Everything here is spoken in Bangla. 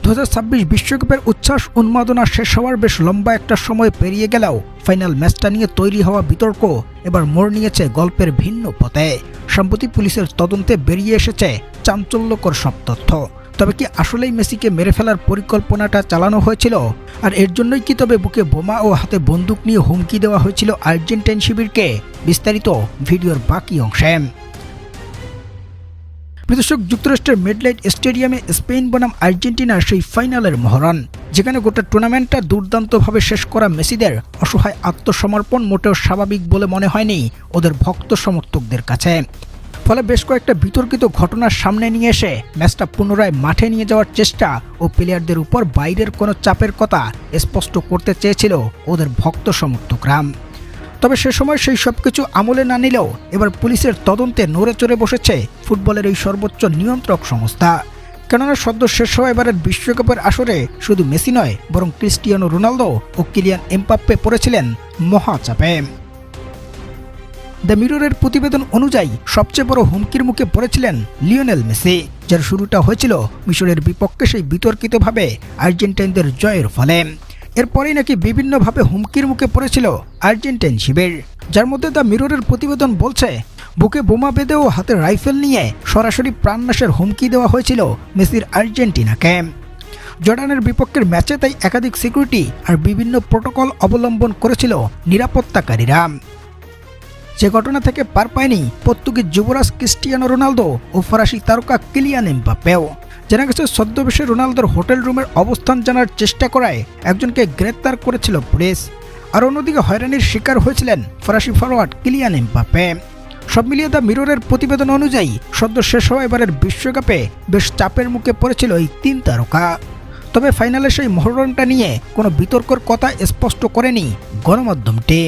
2026 বিশ্বকাপের উচ্ছ্বাস উন্মাদনা শেষ হওয়ার বেশ লম্বা একটা সময় পেরিয়ে গেলেও ফাইনাল ম্যাচটা নিয়ে তৈরি হওয়া বিতর্ক এবার মোড় নিয়েছে গল্পের ভিন্ন পথে। সম্প্রতি পুলিশের তদন্তে বেরিয়ে এসেছে চাঞ্চল্যকর সব তথ্য। তবে কি আসলেই মেসিকে মেরে ফেলার পরিকল্পনাটা চালানো হয়েছিল? আর এর জন্যই কি তবে বুকে বোমা ও হাতে বন্দুক নিয়ে হুমকি দেওয়া হয়েছিল আর্জেন্টাইন শিবিরকে? বিস্তারিত ভিডিওর বাকি অংশে। দর্শক, যুক্তরাষ্ট্রের মেডলাইট স্টেডিয়ামে স্পেন বনাম আর্জেন্টিনার সেই ফাইনালের মহরণ, যেখানে গোটা টুর্নামেন্টটা দুর্দান্তভাবে শেষ করা মেসিদের অসহায় আত্মসমর্পণ মোটেও স্বাভাবিক বলে মনে হয়নি ওদের ভক্ত সমর্থকদের কাছে। ফলে বেশ কয়েকটা বিতর্কিত ঘটনার সামনে নিয়ে এসে ম্যাচটা পুনরায় মাঠে নিয়ে যাওয়ার চেষ্টা ও প্লেয়ারদের উপর বাইরের কোনো চাপের কথা স্পষ্ট করতে চেয়েছিল ওদের ভক্ত সমর্থকরা। তবে সে সময় সেই সব কিছু আমলে না নিলেও এবার পুলিশের তদন্তে নড়ে চড়ে বসেছে ফুটবলের এই সর্বোচ্চ নিয়ন্ত্রক সংস্থা। কেননা সদ্য শেষ হওয়া এবারের বিশ্বকাপের আসরে শুধু মেসি নয়, বরং ক্রিস্টিয়ানো রোনালদো ও কিলিয়ান এমবাপ্পে পড়েছিলেন মহাচাপে। দ্য মিররের প্রতিবেদন অনুযায়ী সবচেয়ে বড় হুমকির মুখে পড়েছিলেন লিওনেল মেসি, যার শুরুটা হয়েছিল মিশরের বিপক্ষে সেই বিতর্কিতভাবে আর্জেন্টাইনদের জয়ের ফলে। এরপরেই নাকি বিভিন্নভাবে হুমকির মুখে পড়েছিল আর্জেন্টাইন শিবির, যার মধ্যে দ্য মিররের প্রতিবেদন বলছে বুকে বোমা বেঁধে ও হাতে রাইফেল নিয়ে সরাসরি প্রাণনাশের হুমকি দেওয়া হয়েছিল মেসির আর্জেন্টিনাকে। জর্ডানের বিপক্ষের ম্যাচে তাই একাধিক সিকিউরিটি আর বিভিন্ন প্রোটোকল অবলম্বন করেছিল নিরাপত্তাকারীরা। যে ঘটনা থেকে পার পায়নি পর্তুগিজ যুবরাজ ক্রিস্টিয়ানো রোনালদো ও ফরাসি তারকা কিলিয়ান এমবাপ্পেও। জানা গেছে ছদ্মবেশে রোনালদোর হোটেল রুমের অবস্থান জানার চেষ্টা করায় একজনকে গ্রেপ্তার করেছিল পুলিশ। আর অন্যদিকে হয়রানির শিকার হয়েছিলেন ফরাসি ফরোয়ার্ড কিলিয়ান এমবাপ্পে। সব মিলিয়ে দ্য মিররের প্রতিবেদন অনুযায়ী সদ্য শেষ হওয়া এবারের বিশ্বকাপে বেশ চাপের মুখে পড়েছিল এই তিন তারকা। তবে ফাইনালে সেই মহরণটা নিয়ে কোনো বিতর্কের কথা স্পষ্ট করেনি গণমাধ্যমটি।